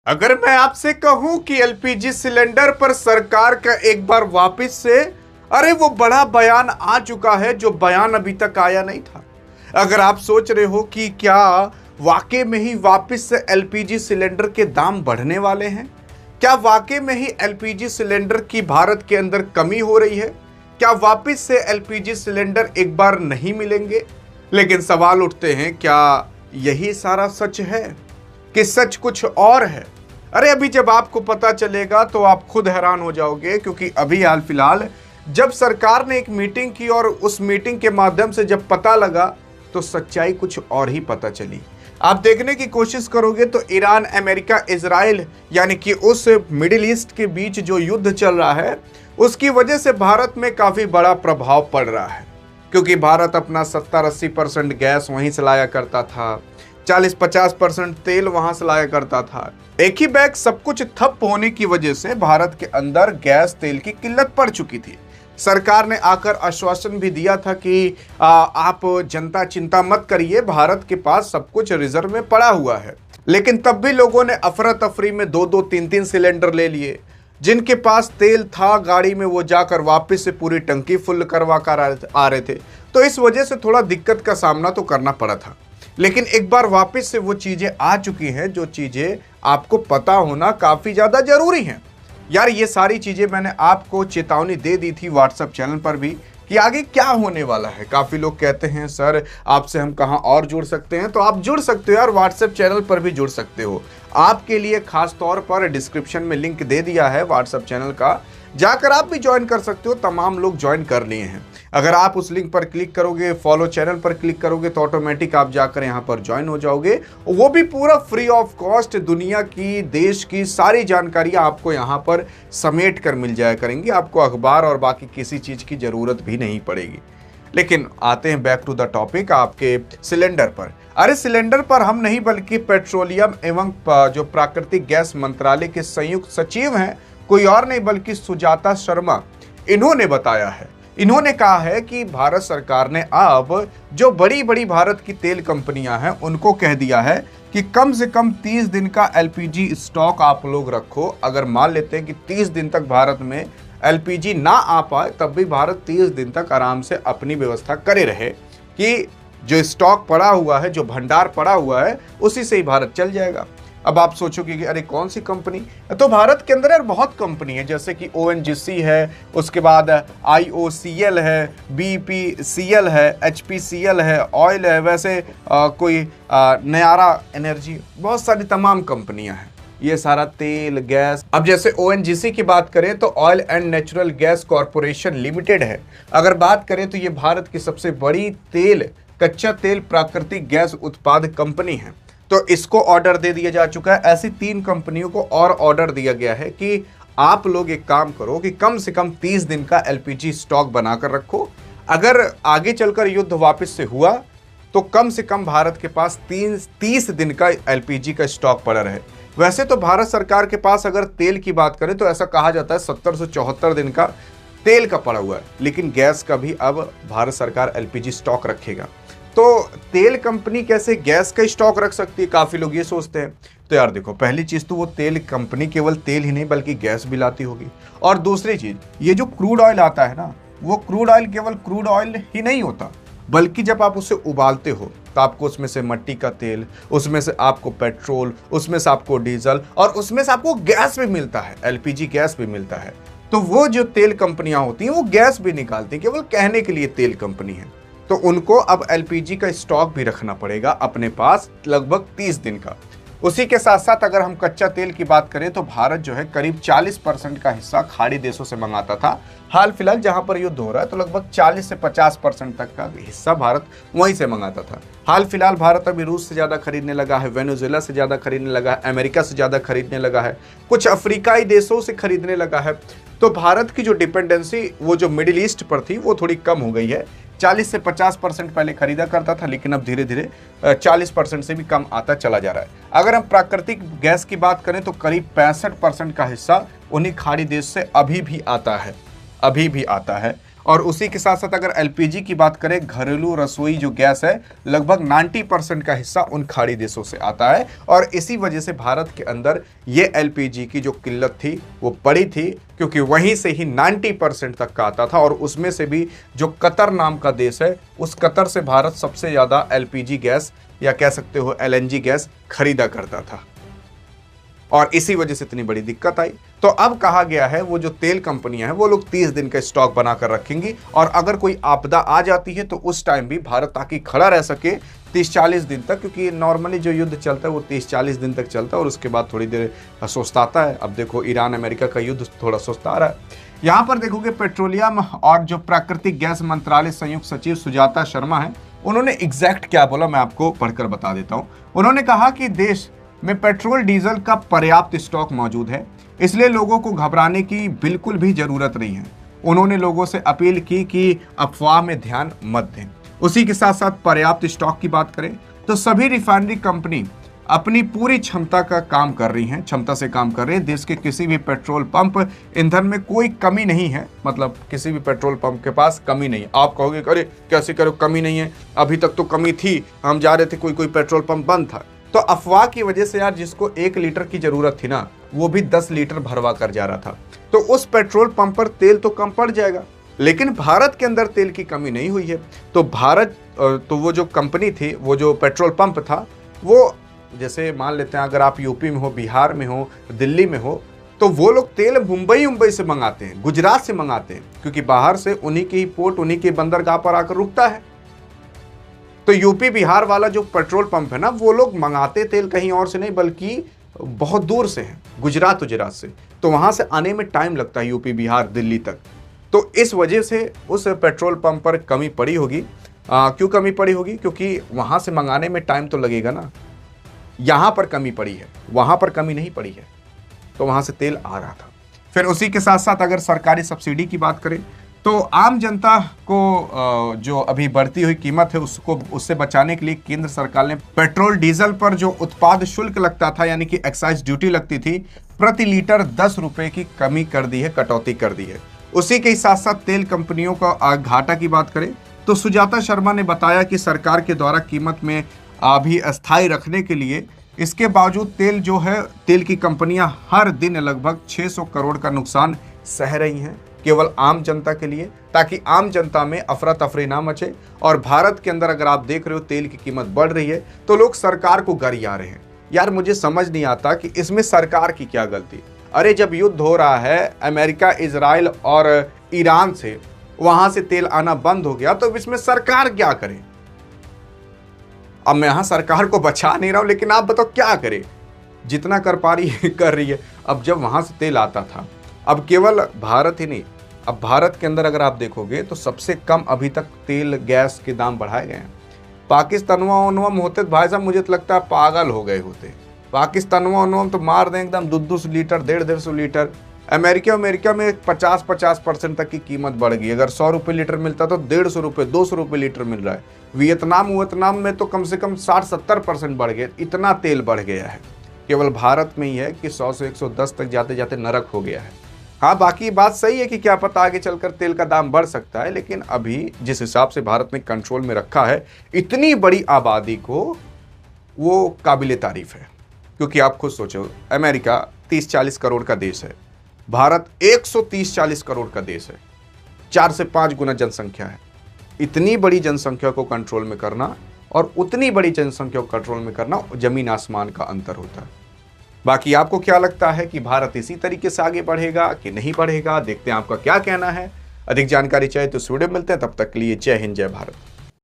अगर मैं आपसे कहूं कि एलपीजी सिलेंडर पर सरकार का एक बार वापस से वो बड़ा बयान आ चुका है जो बयान अभी तक आया नहीं था। अगर आप सोच रहे हो कि क्या वाकई में ही वापस से एलपीजी सिलेंडर के दाम बढ़ने वाले हैं, क्या वाकई में ही एलपीजी सिलेंडर की भारत के अंदर कमी हो रही है, क्या वापस से एलपीजी सिलेंडर एक बार नहीं मिलेंगे, लेकिन सवाल उठते हैं क्या यही सारा सच है कि सच कुछ और है। अभी जब आपको पता चलेगा तो आप खुद हैरान हो जाओगे, क्योंकि अभी हाल फिलहाल जब सरकार ने एक मीटिंग की और उस मीटिंग के माध्यम से जब पता लगा तो सच्चाई कुछ और ही पता चली। आप देखने की कोशिश करोगे तो ईरान, अमेरिका, इजराइल यानी कि उस मिडिल ईस्ट के बीच जो युद्ध चल रहा है उसकी वजह से भारत में काफी बड़ा प्रभाव पड़ रहा है, क्योंकि भारत अपना 70-80% गैस वहीं से लाया करता था, 40-50% तेल वहां से लाया करता था। एक ही बैग सब कुछ ठप होने की वजह से भारत के अंदर गैस तेल की किल्लत पड़ चुकी थी। सरकार ने आकर आश्वासन भी दिया था कि आप जनता चिंता मत करिए, भारत के पास सब कुछ रिजर्व में पड़ा हुआ है। लेकिन तब भी लोगों ने अफरा तफरी में 2-2, 3-3 सिलेंडर ले लिए। जिनके पास तेल था गाड़ी में वो जाकर वापस से पूरी टंकी फुल करवा कर आ रहे थे। तो इस वजह से थोड़ा दिक्कत का सामना तो करना पड़ा था। लेकिन एक बार वापस से वो चीजें आ चुकी हैं जो चीजें आपको पता होना काफी ज्यादा जरूरी हैं। यार ये सारी चीजें मैंने आपको चेतावनी दे दी थी व्हाट्सएप चैनल पर भी कि आगे क्या होने वाला है। काफी लोग कहते हैं सर आपसे हम कहां और जुड़ सकते हैं, तो आप जुड़ सकते हो यार, व्हाट्सएप चैनल पर भी जुड़ सकते हो। आपके लिए खास तौर पर डिस्क्रिप्शन में लिंक दे दिया है व्हाट्सएप चैनल का, जाकर आप भी ज्वाइन कर सकते हो। तमाम लोग ज्वाइन कर लिए हैं। अगर आप उस लिंक पर क्लिक करोगे, फॉलो चैनल पर क्लिक करोगे तो ऑटोमेटिक आप जाकर यहां पर ज्वाइन हो जाओगे। वो भी पूरा फ्री ऑफ कॉस्ट। दुनिया की, देश की सारी जानकारियां आपको यहां पर समेट कर मिल जाया करेंगी। आपको अखबार और बाकी किसी चीज की जरूरत भी नहीं पड़ेगी। लेकिन आते हैं बैक टू द टॉपिक, आपके सिलेंडर पर। सिलेंडर पर हम नहीं बल्कि पेट्रोलियम एवं जो प्राकृतिक गैस मंत्रालय के संयुक्त सचिव हैं, कोई और नहीं बल्कि सुजाता शर्मा, इन्होंने बताया है। इन्होंने कहा है कि भारत सरकार ने अब जो बड़ी बड़ी भारत की तेल कंपनियां हैं उनको कह दिया है कि कम से कम 30 दिन का एलपीजी स्टॉक आप लोग रखो। अगर मान लेते हैं कि 30 दिन तक भारत में एलपीजी ना आ पाए तब भी भारत 30 दिन तक आराम से अपनी व्यवस्था करे रहे कि जो स्टॉक पड़ा हुआ है, जो भंडार पड़ा हुआ है, उसी से ही भारत चल जाएगा। अब आप सोचोगे कि अरे कौन सी कंपनी, तो भारत के अंदर यार बहुत कंपनी है, जैसे कि ओएनजीसी है, उसके बाद आईओसीएल है, बीपीसीएल है, एचपीसीएल है, ऑयल है, वैसे कोई नयारा एनर्जी, बहुत सारी तमाम कंपनियां हैं। ये सारा तेल गैस। अब जैसे ओएनजीसी की बात करें तो oil and natural gas corporation limited है। अगर बात करें तो ये भारत की सबसे बड़ी कच्चा तेल प्राकृतिक गैस उत्पादक कंपनी है। तो इसको ऑर्डर दे दिया जा चुका है। ऐसी 3 कंपनियों को और ऑर्डर दिया गया है कि आप लोग एक काम करो कि कम से कम 30 दिन का एलपीजी स्टॉक बनाकर रखो। अगर आगे चलकर युद्ध वापस से हुआ तो कम से कम भारत के पास 30 दिन का एलपीजी का स्टॉक पड़ा रहे। वैसे तो भारत सरकार के पास अगर तेल की बात करें तो ऐसा कहा जाता है 70 से 74 दिन का तेल का पड़ा हुआ है, लेकिन गैस का भी अब भारत सरकार एलपीजी स्टॉक रखेगा। तो तेल कंपनी कैसे गैस का स्टॉक रख सकती है, काफी लोग ये सोचते हैं। तो यार देखो, पहली चीज तो वो तेल कंपनी केवल तेल ही नहीं बल्कि गैस भी लाती होगी। और दूसरी चीज, ये जो क्रूड ऑयल आता है ना, वो क्रूड ऑयल केवल क्रूड ऑयल ही नहीं होता, बल्कि जब आप उसे उबालते हो तो आपको उसमें से मिट्टी का तेल, उसमें से आपको पेट्रोल, उसमें से आपको डीजल और उसमें से आपको गैस भी मिलता है, एलपीजी गैस भी मिलता है। तो वो जो तेल कंपनियां होती हैं वो गैस भी निकालती हैं, केवल कहने के लिए तेल कंपनी है। तो उनको अब एलपीजी का स्टॉक भी रखना पड़ेगा अपने पास लगभग 30 दिन का। उसी के साथ साथ अगर हम कच्चा तेल की बात करें तो भारत जो है करीब 40% का हिस्सा खाड़ी देशों से मंगाता था। हाल फिलहाल जहां पर युद्ध हो रहा है तो लगभग 40 से 50% तक का हिस्सा भारत वहीं से मंगाता था। हाल फिलहाल भारत अभी रूस से ज्यादा खरीदने लगा है, वेनेजुएला से ज्यादा खरीदने लगा है, अमेरिका से ज्यादा खरीदने लगा है, कुछ अफ्रीकाई देशों से खरीदने लगा है। तो भारत की जो डिपेंडेंसी वो जो मिडिल ईस्ट पर थी वो थोड़ी कम हो गई है। 40 से 50% पहले खरीदा करता था, लेकिन अब धीरे धीरे 40% से भी कम आता चला जा रहा है। अगर हम प्राकृतिक गैस की बात करें तो करीब 65% का हिस्सा उन्हीं खाड़ी देश से अभी भी आता है। और उसी के साथ साथ अगर एलपीजी की बात करें, घरेलू रसोई जो गैस है, लगभग 90% का हिस्सा उन खाड़ी देशों से आता है। और इसी वजह से भारत के अंदर ये एलपीजी की जो किल्लत थी वो पड़ी थी, क्योंकि वहीं से ही 90% तक का आता था। और उसमें से भी जो कतर नाम का देश है, उस कतर से भारत सबसे ज़्यादा एलपीजी गैस या कह सकते हो एलएनजी गैस खरीदा करता था, और इसी वजह से इतनी बड़ी दिक्कत आई। तो अब कहा गया है वो जो तेल कंपनियां हैं वो लोग 30 दिन का स्टॉक बनाकर रखेंगी, और अगर कोई आपदा आ जाती है तो उस टाइम भी भारत ताकि खड़ा रह सके 30-40 दिन तक, क्योंकि नॉर्मली जो युद्ध चलता है वो 30-40 दिन तक चलता है और उसके बाद थोड़ी देर सुस्ताता है। अब देखो ईरान अमेरिका का युद्ध थोड़ा सुस्ता रहा है। यहाँ पर देखोगे पेट्रोलियम और जो प्राकृतिक गैस मंत्रालय संयुक्त सचिव सुजाता शर्मा है, उन्होंने एग्जैक्ट क्या बोला मैं आपको पढ़कर बता देता हूँ। उन्होंने कहा कि देश में पेट्रोल डीजल का पर्याप्त स्टॉक मौजूद है, इसलिए लोगों को घबराने की बिल्कुल भी जरूरत नहीं है। उन्होंने लोगों से अपील की कि अफवाह में ध्यान मत दें। उसी के साथ साथ पर्याप्त स्टॉक की बात करें तो सभी रिफाइनरी कंपनी अपनी पूरी क्षमता का काम कर रही हैं, क्षमता से काम कर रहे हैं। देश के किसी भी पेट्रोल पंप ईंधन में कोई कमी नहीं है, मतलब किसी भी पेट्रोल पंप के पास कमी नहीं है। आप कहोगे अरे कैसे करो कमी नहीं है, अभी तक तो कमी थी, हम जा रहे थे कोई पेट्रोल पंप बंद था। तो अफवाह की वजह से यार जिसको 1 लीटर की जरूरत थी ना, वो भी 10 लीटर भरवा कर जा रहा था, तो उस पेट्रोल पंप पर तेल तो कम पड़ जाएगा। लेकिन भारत के अंदर तेल की कमी नहीं हुई है। तो तो वो जो कंपनी थी, वो जो पेट्रोल पंप था, वो जैसे मान लेते हैं अगर आप यूपी में हो, बिहार में हो, दिल्ली में हो, तो वो लोग तेल मुंबई से मंगाते हैं, गुजरात से मंगाते हैं, क्योंकि बाहर से उन्हीं के ही पोर्ट, उन्हीं के बंदरगाह पर आकर रुकता है। तो यूपी बिहार वाला जो पेट्रोल पंप है ना, वो लोग मंगाते तेल कहीं और से नहीं बल्कि बहुत दूर से है, गुजरात से। तो वहां से आने में टाइम लगता है यूपी बिहार दिल्ली तक। तो इस वजह से उस पेट्रोल पंप पर कमी पड़ी होगी। क्यों कमी पड़ी होगी? क्योंकि वहां से मंगाने में टाइम तो लगेगा ना। यहां पर कमी पड़ी है, वहां पर कमी नहीं पड़ी है, तो वहां से तेल आ रहा था। फिर उसी के साथ साथ अगर सरकारी सब्सिडी की बात करें तो आम जनता को जो अभी बढ़ती हुई कीमत है उससे बचाने के लिए केंद्र सरकार ने पेट्रोल डीजल पर जो उत्पाद शुल्क लगता था, यानी कि एक्साइज ड्यूटी लगती थी, प्रति लीटर 10 रुपए की कमी कर दी है, कटौती कर दी है। उसी के साथ साथ तेल कंपनियों का घाटा की बात करें तो सुजाता शर्मा ने बताया कि सरकार के द्वारा कीमत में अभी अस्थायी रखने के लिए, इसके बावजूद तेल की कंपनियां हर दिन लगभग 600 करोड़ का नुकसान सह रही हैं, केवल आम जनता के लिए, ताकि आम जनता में अफरा तफरी ना मचे। और भारत के अंदर अगर आप देख रहे हो तेल की कीमत बढ़ रही है तो लोग सरकार को गरिया रहे हैं। यार मुझे समझ नहीं आता कि इसमें सरकार की क्या गलती। अरे जब युद्ध हो रहा है अमेरिका, इजराइल और ईरान से, वहां से तेल आना बंद हो गया, तो इसमें सरकार क्या करे? अब मैं यहां सरकार को बचा नहीं रहा हूं, लेकिन आप बताओ क्या करे? जितना कर पा रही है कर रही है। अब जब वहां से तेल आता था, अब केवल भारत ही नहीं, अब भारत के अंदर अगर आप देखोगे तो सबसे कम अभी तक तेल गैस के दाम बढ़ाए गए हैं। पाकिस्तानवा होते तो भाई साहब मुझे तो लगता है पागल हो गए होते। पाकिस्तानवा तो मार दें एकदम 200 लीटर, 150 लीटर। अमेरिका में 50% तक की कीमत बढ़ गई। अगर 100 रुपये लीटर मिलता तो 150 रुपये, 200 रुपये लीटर मिल रहा है। वियतनाम में तो कम से कम 60-70% बढ़ गया। इतना तेल बढ़ गया है। केवल भारत में ही है कि 100 से 110 तक जाते जाते नरक हो गया है। हाँ, बाकी बात सही है कि क्या पता आगे चलकर तेल का दाम बढ़ सकता है, लेकिन अभी जिस हिसाब से भारत ने कंट्रोल में रखा है इतनी बड़ी आबादी को, वो काबिले तारीफ है। क्योंकि आप खुद सोचो, अमेरिका 30-40 करोड़ का देश है, भारत 130-40 करोड़ का देश है, 4 से 5 गुना जनसंख्या है। इतनी बड़ी जनसंख्या को कंट्रोल में करना और उतनी बड़ी जनसंख्या को कंट्रोल में करना, जमीन आसमान का अंतर होता है। बाकी आपको क्या लगता है कि भारत इसी तरीके से आगे बढ़ेगा कि नहीं बढ़ेगा? देखते हैं आपका क्या कहना है। अधिक जानकारी चाहिए तो इस वीडियो में मिलते हैं, तब तक के लिए जय हिंद, जय भारत।